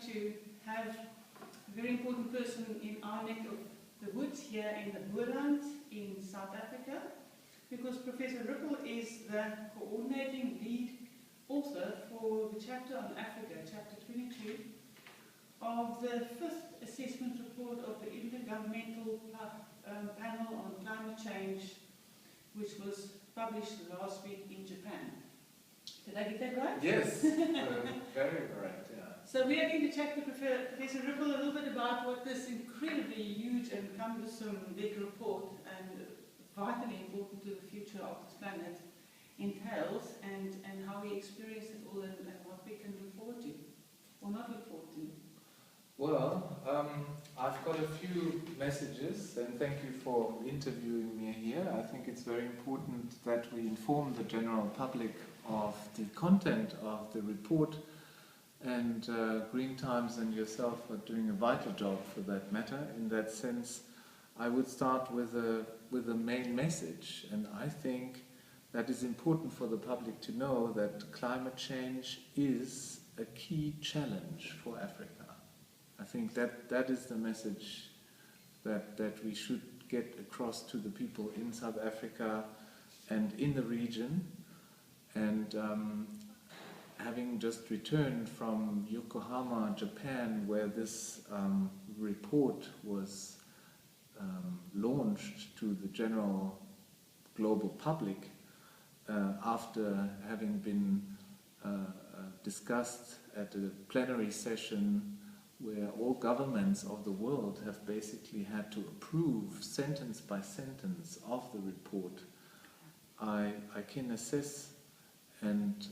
to have a very important person in our neck of the woods here in the Boerland in South Africa, because Professor Ruppel is the coordinating lead author for the chapter on Africa, chapter 22, of the 5th assessment report of the Intergovernmental Panel on Climate Change, which was published last week in Japan. Did I get that right? Yes, very correct, yeah. So we are going to chat to Professor Ruppel a little bit about what this incredibly huge and cumbersome big report and vitally important to the future of this planet entails, and how we experience it all, and what we can look forward to, or not look forward to. Well, I've got a few messages, and thank you for interviewing me here. I think it's very important that we inform the general public of the content of the report, and Green Times and yourself are doing a vital job for that matter. In that sense, I would start with a main message, and I think that is important for the public to know that climate change is a key challenge for Africa. I think that is the message that we should get across to the people in South Africa and in the region. And having just returned from Yokohama, Japan, where this report was launched to the general global public, after having been discussed at a plenary session where all governments of the world have basically had to approve sentence by sentence of the report, I can assess and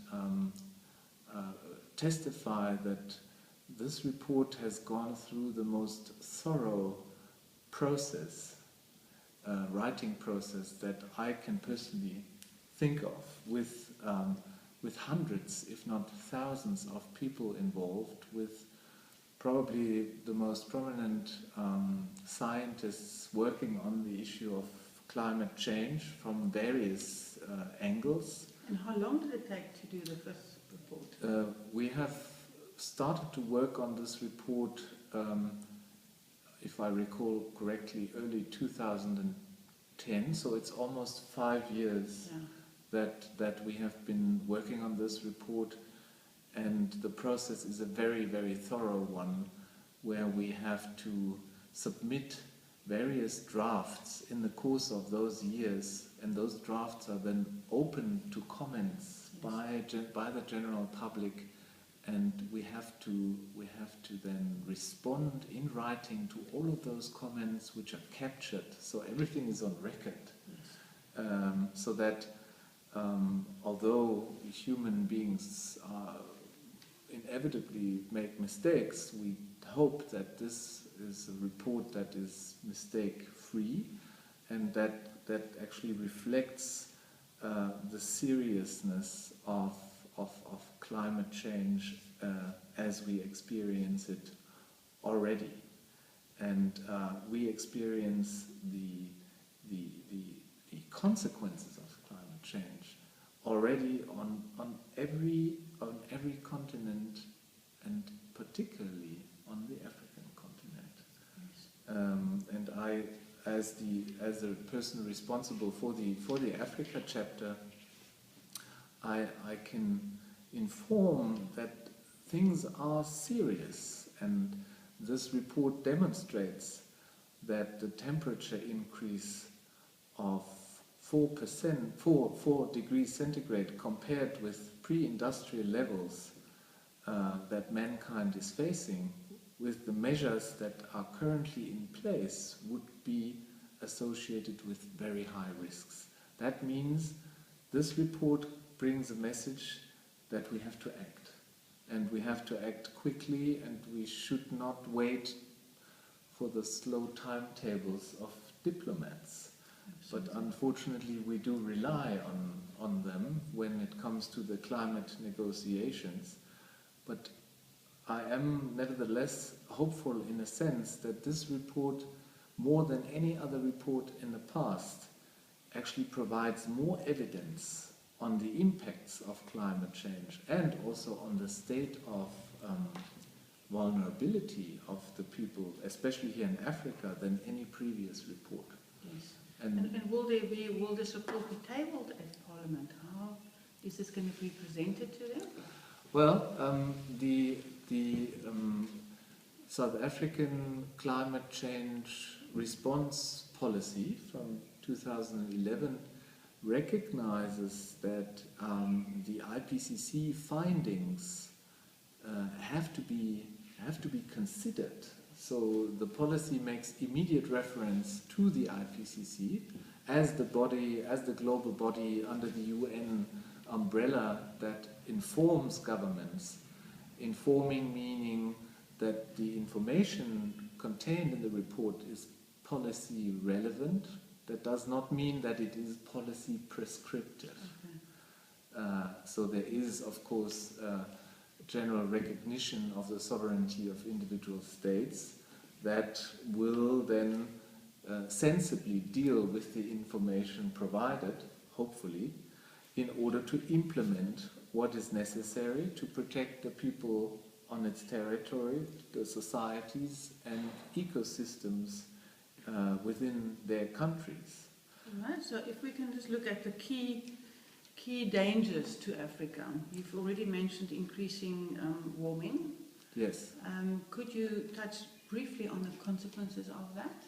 testify that this report has gone through the most thorough process, writing process that I can personally think of, with hundreds, if not thousands, of people involved, with probably the most prominent scientists working on the issue of climate change from various angles. And how long did it take to do the first report? We have started to work on this report, if I recall correctly, early 2010, so it's almost 5 years that we have been working on this report, and the process is a very, very thorough one, where we have to submit various drafts in the course of those years, and those drafts are then open to comments by the general public, and we have to then respond in writing to all of those comments, which are captured, so everything is on record. So that although human beings inevitably make mistakes, we hope that this is a report that is mistake-free, and that actually reflects the seriousness of climate change as we experience it already. And we experience the consequences of climate change already on every continent, and particularly on the African continent. And I, as a person responsible for the Africa chapter, I can inform that things are serious, and this report demonstrates that the temperature increase of 4 degrees centigrade compared with pre-industrial levels that mankind is facing, with the measures that are currently in place, would be associated with very high risks. That means this report brings a message that we have to act, and we have to act quickly, and we should not wait for the slow timetables of diplomats. But unfortunately we do rely on them when it comes to the climate negotiations. But I am nevertheless hopeful, in a sense, that this report, more than any other report in the past, actually provides more evidence on the impacts of climate change, and also on the state of vulnerability of the people, especially here in Africa, than any previous report. Yes. And will this report be tabled at Parliament? How is this going to be presented to them? Well, the South African climate change response policy from 2011 recognizes that the IPCC findings have to be considered. So the policy makes immediate reference to the IPCC as the global body under the UN umbrella that informs governments. Informing meaning that the information contained in the report is policy relevant. That does not mean that it is policy prescriptive. Okay. So there is, of course, general recognition of the sovereignty of individual states that will then sensibly deal with the information provided, hopefully, in order to implement what is necessary to protect the people on its territory, the societies and ecosystems within their countries. Right, so if we can just look at the key dangers to Africa. You've already mentioned increasing warming. Yes. Could you touch briefly on the consequences of that?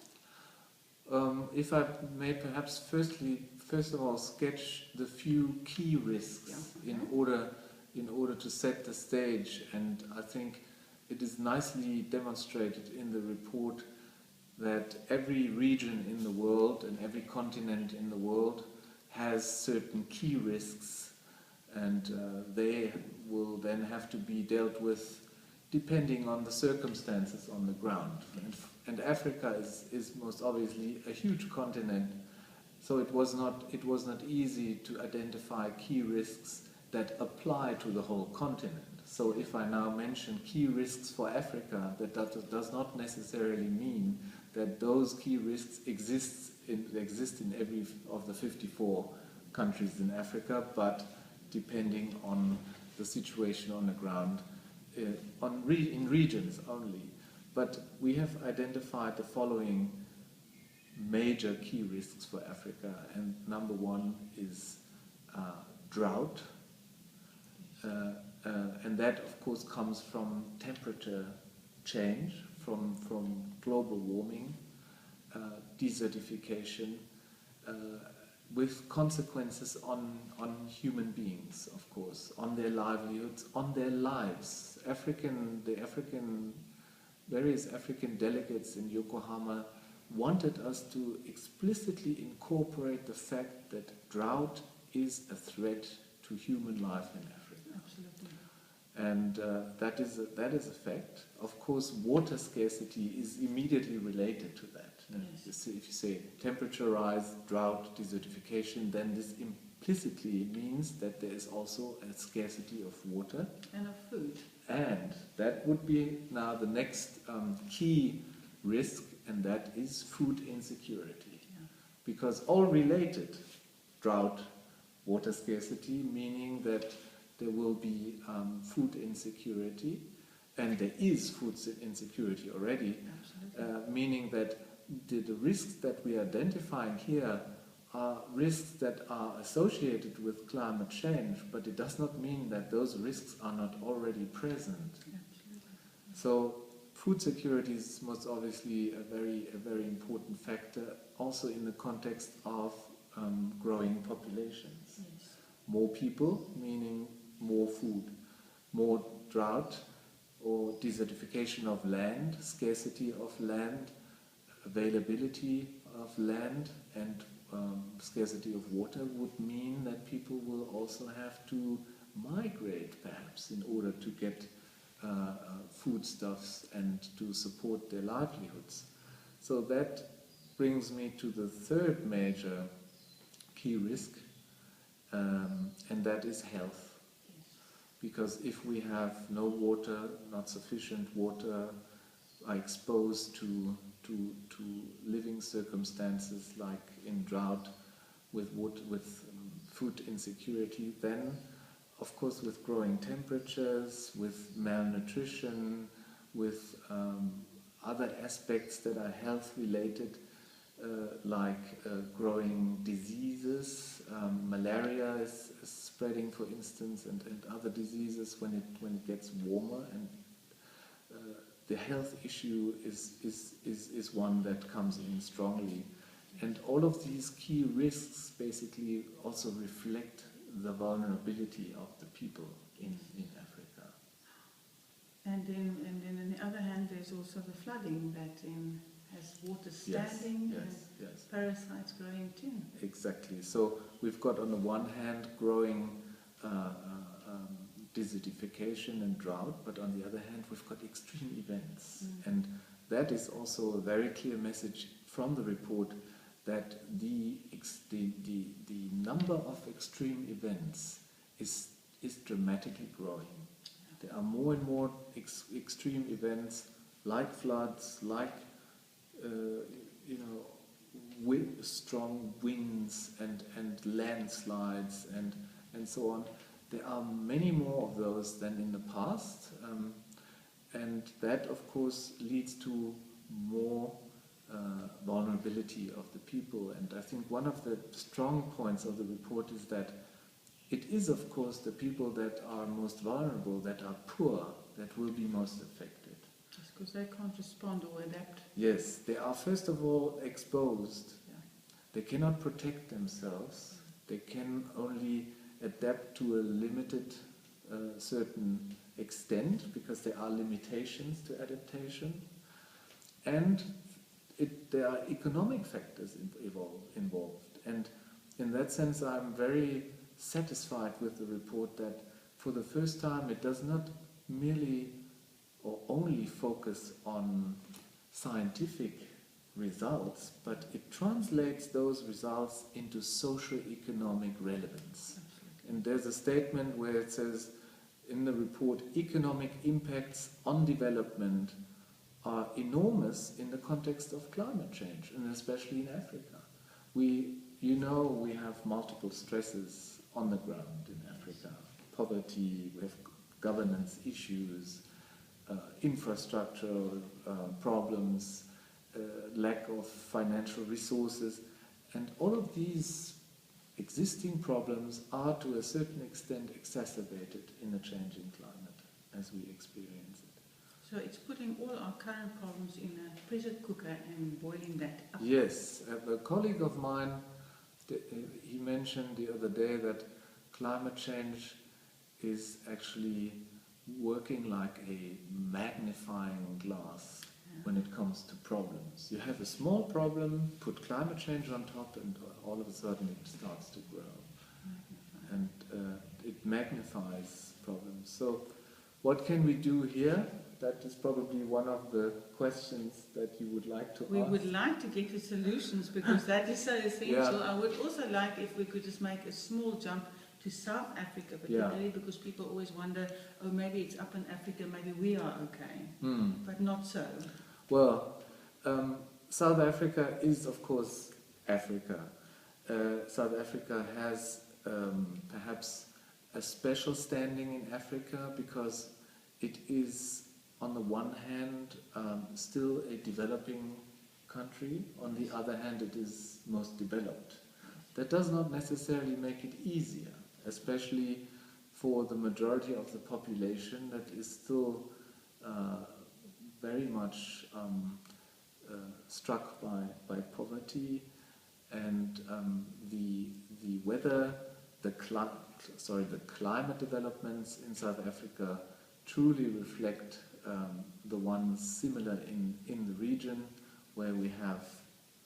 If I may perhaps first of all sketch the few key risks in order to set the stage, and I think it is nicely demonstrated in the report that every region in the world and every continent in the world has certain key risks, and they will then have to be dealt with depending on the circumstances on the ground. And Africa is most obviously a huge continent, so it was not easy to identify key risks that apply to the whole continent. So if I now mention key risks for Africa, that does not necessarily mean that those key risks exist in every of the 54 countries in Africa, but depending on the situation on the ground, in regions only. But we have identified the following major key risks for Africa, and number one is drought, and that of course comes from temperature change, from global warming, desertification, with consequences on human beings, of course, on their livelihoods, on their lives. Various African delegates in Yokohama wanted us to explicitly incorporate the fact that drought is a threat to human life in Africa. Absolutely. And that is a fact. Of course, water scarcity is immediately related to that. Yes. If you say temperature rise, drought, desertification, then this implicitly means that there is also a scarcity of water. And of food. And that would be now the next key risk, and that is food insecurity. Yeah. Because all related, drought, water scarcity, meaning that there will be food insecurity, and there is food insecurity already, meaning that the risks that we are identifying here are risks that are associated with climate change, but it does not mean that those risks are not already present. Absolutely. So food security is most obviously a very important factor, also in the context of growing populations. Yes. More people, meaning more food. More drought or desertification of land, scarcity of land, availability of land, and scarcity of water would mean that people will also have to migrate, perhaps, in order to get foodstuffs and to support their livelihoods. So that brings me to the third major key risk, and that is health. Because if we have no water, not sufficient water, are exposed to living circumstances like in drought, with food insecurity, then of course with growing temperatures, with malnutrition, with other aspects that are health related, like growing diseases. Malaria is spreading, for instance, and other diseases when it gets warmer, and the health issue is one that comes in strongly. And all of these key risks basically also reflect the vulnerability of the people in Africa. And then on the other hand, there's also the flooding that has water standing and parasites growing too. Exactly. So we've got on the one hand growing desertification and drought, but on the other hand we've got extreme events. And that is also a very clear message from the report, that the number of extreme events is dramatically growing. There are more and more extreme events, like floods, like strong winds and landslides and so on. There are many more of those than in the past, and that of course leads to more vulnerability of the people. And I think one of the strong points of the report is that it is of course the people that are most vulnerable, that are poor, that will be most affected. Just because they can't respond or adapt. Yes, they are first of all exposed. Yeah. They cannot protect themselves. They can only adapt to a limited certain extent, because there are limitations to adaptation. And there are economic factors involved. And in that sense, I'm very satisfied with the report that for the first time it does not merely or only focus on scientific results, but it translates those results into socio-economic relevance. Absolutely. And there's a statement where it says in the report, economic impacts on development are enormous in the context of climate change, and especially in Africa. We have multiple stresses on the ground in Africa. Poverty, we have governance issues, infrastructural problems, lack of financial resources, and all of these existing problems are to a certain extent exacerbated in a changing climate as we experience it. So it's putting all our current problems in a pressure cooker and boiling that up. Yes, a colleague of mine, he mentioned the other day that climate change is actually working like a magnifying glass when it comes to problems. You have a small problem, put climate change on top, and all of a sudden it starts to grow. And it magnifies problems. So what can we do here? That is probably one of the questions that you would like to ask. We would like to get to solutions, because that is so essential. I would also like if we could just make a small jump to South Africa, particularly because people always wonder, oh, maybe it's up in Africa, maybe we are okay, but not so. Well, South Africa is, of course, Africa. South Africa has perhaps a special standing in Africa because it is, on the one hand, still a developing country. On the other hand, it is most developed. That does not necessarily make it easier, especially for the majority of the population that is still very much struck by poverty, and the weather, the climate developments in South Africa truly reflect the ones similar in the region, where we have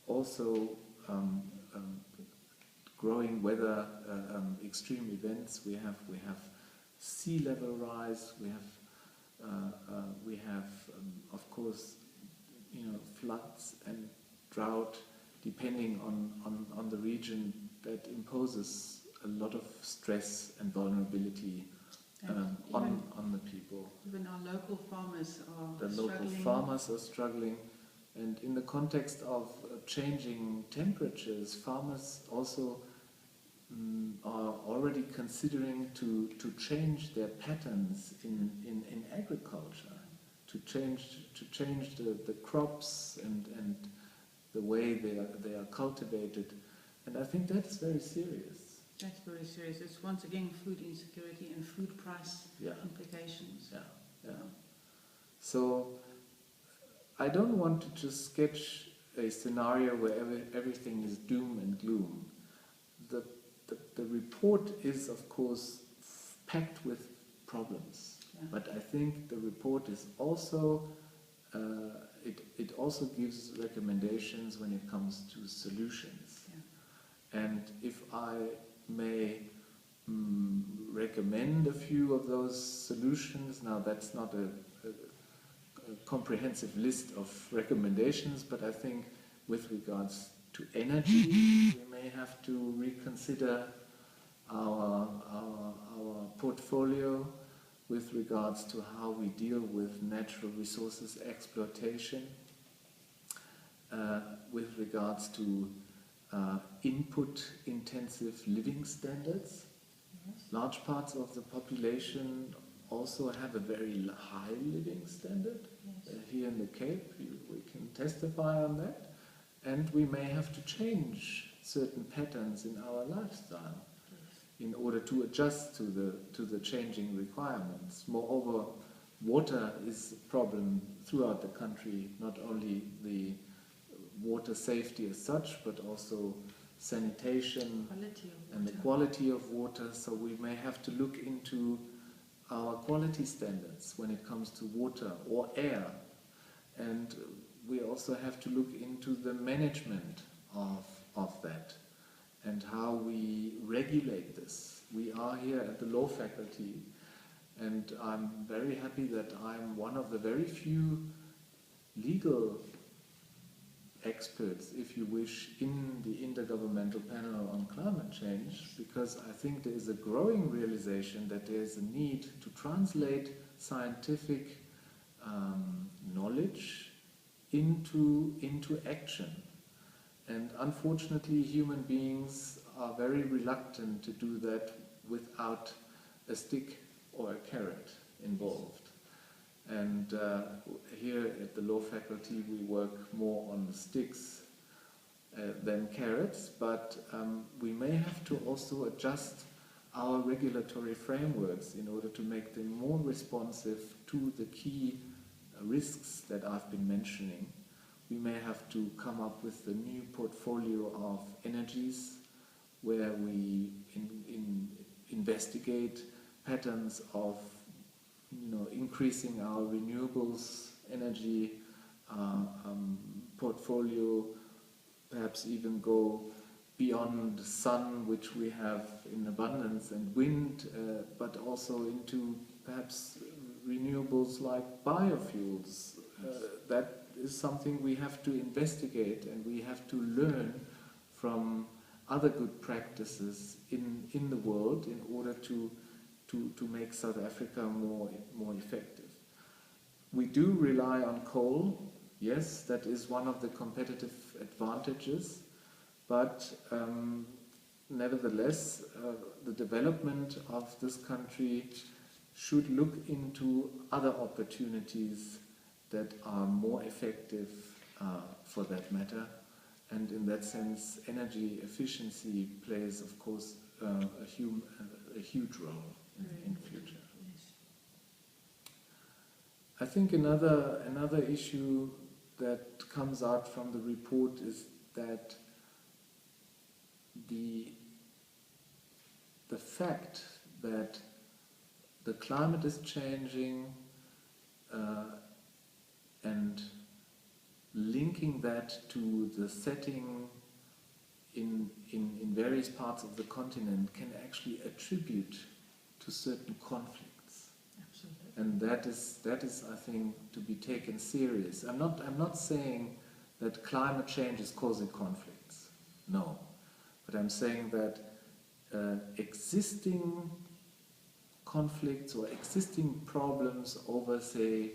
also growing weather, extreme events. We have sea level rise. We have of course, floods and drought, depending on the region, that imposes a lot of stress and vulnerability on the people. Even our local farmers are struggling. The local farmers are struggling. And in the context of changing temperatures, farmers also are already considering to change their patterns in agriculture, change the crops and the way they are cultivated, and I think that's very serious. That's very serious. It's once again food insecurity and food price implications. Yeah. So I don't want to just sketch a scenario where everything is doom and gloom. The report is, of course, packed with problems, but I think the report is also it also gives recommendations when it comes to solutions. And if I may recommend a few of those solutions, now that's not a comprehensive list of recommendations, but I think with regards to energy, we may have to reconsider our portfolio with regards to how we deal with natural resources exploitation, with regards to input-intensive living standards. Large parts of the population also have a very high living standard. Here in the Cape, we can testify on that. And we may have to change certain patterns in our lifestyle in order to adjust to the changing requirements. Moreover, water is a problem throughout the country, not only the water safety as such, but also sanitation and the quality of water. So we may have to look into our quality standards when it comes to water or air. And we also have to look into the management of that and how we regulate this. We are here at the law faculty, and I'm very happy that I'm one of the very few legal experts, if you wish, in the Intergovernmental Panel on Climate Change, because I think there is a growing realization that there is a need to translate scientific knowledge into action. And unfortunately, human beings are very reluctant to do that without a stick or a carrot involved. And here at the law faculty, we work more on the sticks than carrots, but we may have to also adjust our regulatory frameworks in order to make them more responsive to the key risks that I've been mentioning. We may have to come up with a new portfolio of energies where we investigate patterns of increasing our renewables energy portfolio, perhaps even go beyond the sun, which we have in abundance, and wind, but also into perhaps renewables like biofuels. That is something we have to investigate, and we have to learn from other good practices in the world in order to make South Africa more effective. We do rely on coal. Yes, that is one of the competitive advantages, but nevertheless, the development of this country should look into other opportunities that are more effective for that matter. And in that sense, energy efficiency plays, of course, a huge role in future. I think another issue that comes out from the report is that the fact that the climate is changing and linking that to the setting in various parts of the continent can actually attribute to certain conflicts. Absolutely. And that is, I think, to be taken serious. I'm not saying that climate change is causing conflicts. No. But I'm saying that existing conflicts or existing problems over, say,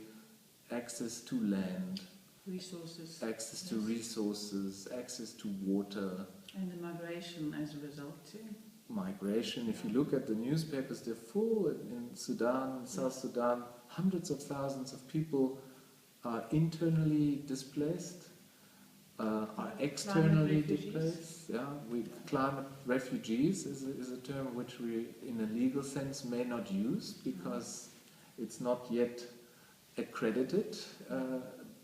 access to land, resources, access to resources, access to water, and the migration as a result too. Migration. If you look at the newspapers, they're full in Sudan, South Sudan, hundreds of thousands of people are internally displaced, are externally displaced. Yeah, climate refugees is a term which we, in a legal sense, may not use because it's not yet accredited.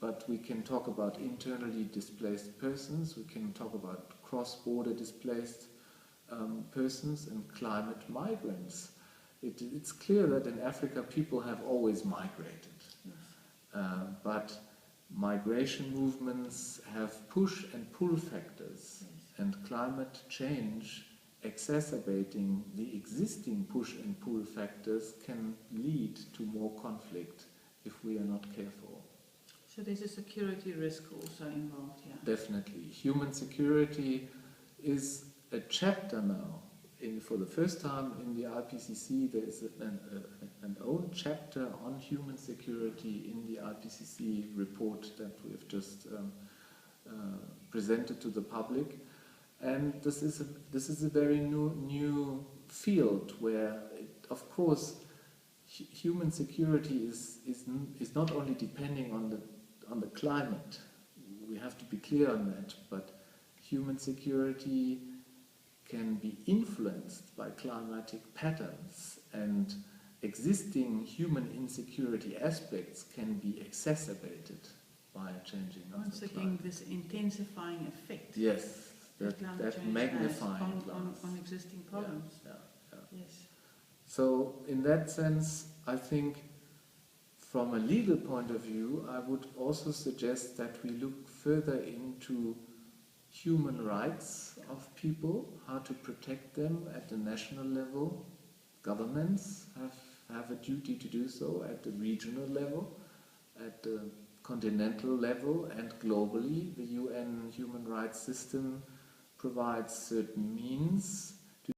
But we can talk about internally displaced persons. We can talk about cross-border displaced persons and climate migrants. It's clear that in Africa people have always migrated, but migration movements have push and pull factors, and climate change exacerbating the existing push and pull factors can lead to more conflict if we are not careful. So there's a security risk also involved here. Definitely. Human security is a chapter now. For the first time in the IPCC, there is an own chapter on human security in the IPCC report that we have just presented to the public. And this is a very new field where, of course, human security is not only depending on the climate. We have to be clear on that, but human security can be influenced by climatic patterns, and existing human insecurity aspects can be exacerbated by changing of Once the again, climate. this intensifying effect. Yes, that magnifying on existing problems. Yes. So in that sense, I think from a legal point of view, I would also suggest that we look further into human rights of people, how to protect them at the national level. Governments have a duty to do so at the regional level, at the continental level, and globally. The UN human rights system provides certain means